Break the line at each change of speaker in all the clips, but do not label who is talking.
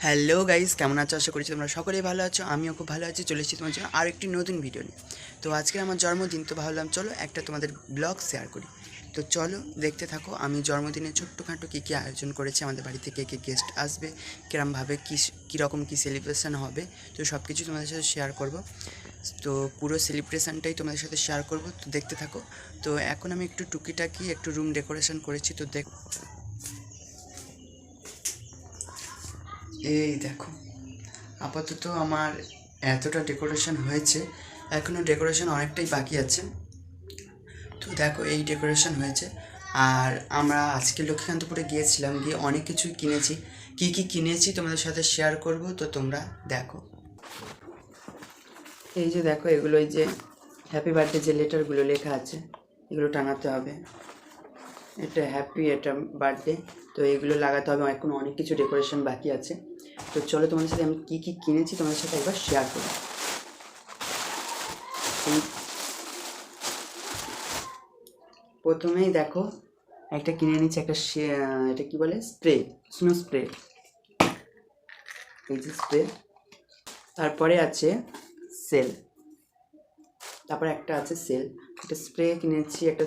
Hello guys, কেমন আছো? আশা করছি তোমরা সকলেই ভালো আছো। আমিও খুব ভালো আছি। চলে এসেছি তোমার জন্য আর একটি নতুন ভিডিও নিয়ে। তো আজকে আমার জন্মদিন, তো ভাবলাম চলো একটা তোমাদের ব্লগ শেয়ার করি। তো চলো দেখতে থাকো আমি জন্মদিনে ছোট্টখাটো কী কী আয়োজন করেছি, আমাদের বাড়িতে কে কে গেস্ট আসবে, কীরকমভাবে কীরকম কী সেলিব্রেশন হবে, তো সব কিছু তোমাদের সাথে শেয়ার করব। তো পুরো সেলিব্রেশনটাই তোমাদের সাথে শেয়ার করব, তো দেখতে থাকো। তো এখন আমি একটু টুকিটাকি একটু রুম ডেকোরেশন করেছি, তো এই দেখো আপাতত আমার এতটা ডেকোরেশন হয়েছে, এখনও ডেকোরেশন অনেকটাই বাকি আছে। তো দেখো এই ডেকোরেশন হয়েছে। আর আমরা আজকে লক্ষ্মীকান্তপুরে গিয়েছিলাম, গিয়ে অনেক কিছুই কিনেছি। কি কি কিনেছি তোমাদের সাথে শেয়ার করব, তো তোমরা দেখো। এই যে দেখো, এগুলো এই যে হ্যাপি বার্থডে যে লেটারগুলো লেখা আছে, এগুলো টাঙাতে হবে। এটা হ্যাপি, এটা বার্থডে, তো এগুলো লাগাতে হবে। এখন অনেক কিছু ডেকোরেশন বাকি আছে। তো চলো তোমাদের সাথে আমি কী কী কিনেছি তোমাদের সাথে একবার শেয়ার করি। প্রথমেই দেখো একটা কিনে নিচ্ছি, একটা এটা কি বলে, স্প্রে, স্নো স্প্রে, এই যে স্প্রে। তারপরে আছে সেল, তারপরে একটা আছে সেল, একটা স্প্রে কিনেছি, একটা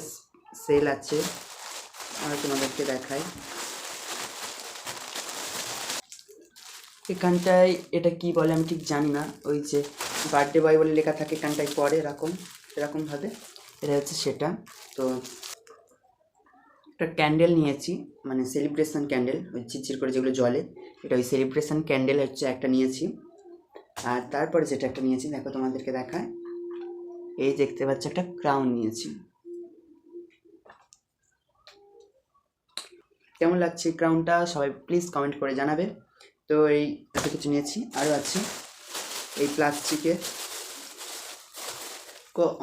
সেল আছে। আর তোমাদেরকে দেখাই, এখানটায় এটা কি বলে আমি ঠিক জানি না, ওই যে বার্থডে বয় বলে লেখা থাকে এখানটায় পরে এরকমভাবে, এটা হচ্ছে সেটা। তো একটা ক্যান্ডেল নিয়েছি, মানে সেলিব্রেশন ক্যান্ডেল, ওই চিরচির করে যেগুলো জ্বলে, এটা ওই সেলিব্রেশন ক্যান্ডেল হচ্ছে একটা নিয়েছি। আর তারপরে যেটা একটা নিয়েছি দেখো তোমাদেরকে দেখায়, এই দেখতে পাচ্ছ একটা ক্রাউন নিয়েছি। কেমন লাগছে ক্রাউনটা সবাই প্লিজ কমেন্ট করে জানাবে। তো এই এত কিছু নিয়েছি। আরও আছে এই প্লাস্টিকের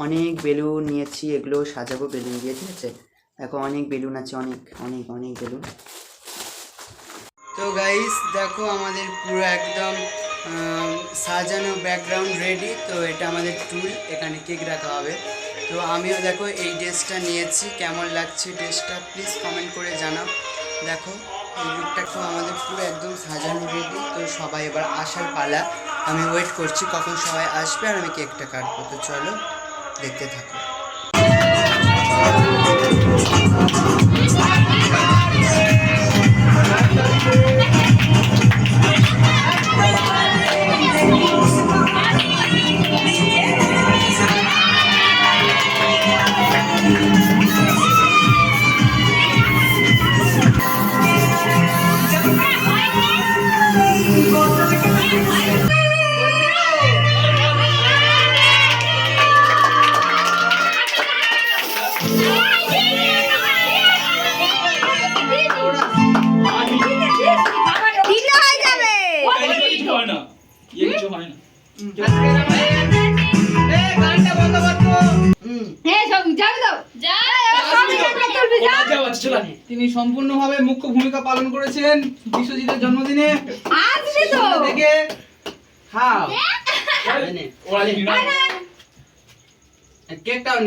অনেক বেলুন নিয়েছি, এগুলো সাজাবো বেলুন দিয়ে, ঠিক আছে। দেখো অনেক বেলুন আছে, অনেক অনেক অনেক বেলুন। তো গাইস দেখো আমাদের পুরো একদম সাজানো ব্যাকগ্রাউন্ড রেডি। তো এটা আমাদের টুল, এখানে কেক রাখা হবে। তো আমিও দেখো এই ড্রেসটা নিয়েছি, কেমন লাগছে ড্রেসটা প্লিজ কমেন্ট করে জানাও। দেখো এই লুকটা তো আমাদের পুরো একদম সাজানো রেডি। তো সবাই এবার আসার পালা, আমি ওয়েট করছি কখন সবাই আসবে আর আমি কেকটা কাটবো। তো চলো দেখতে থাকো।
তিনি সম্পূর্ণভাবে মুখ্য ভূমিকা পালন করেছেন বিশ্বজিতের জন্মদিনে। দেখে খাও কেকটাও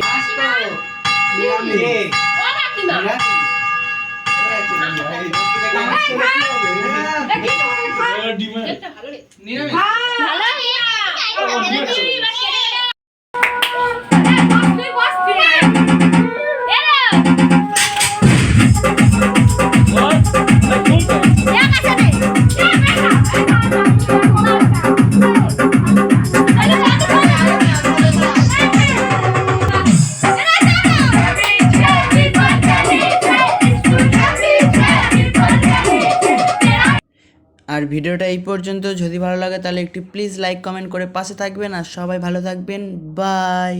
আর ভিডিওটা এই পর্যন্ত, যদি ভালো লাগে তাহলে একটু প্লিজ লাইক কমেন্ট করে পাশে থাকবেন। আর সবাই ভালো থাকবেন, বাই।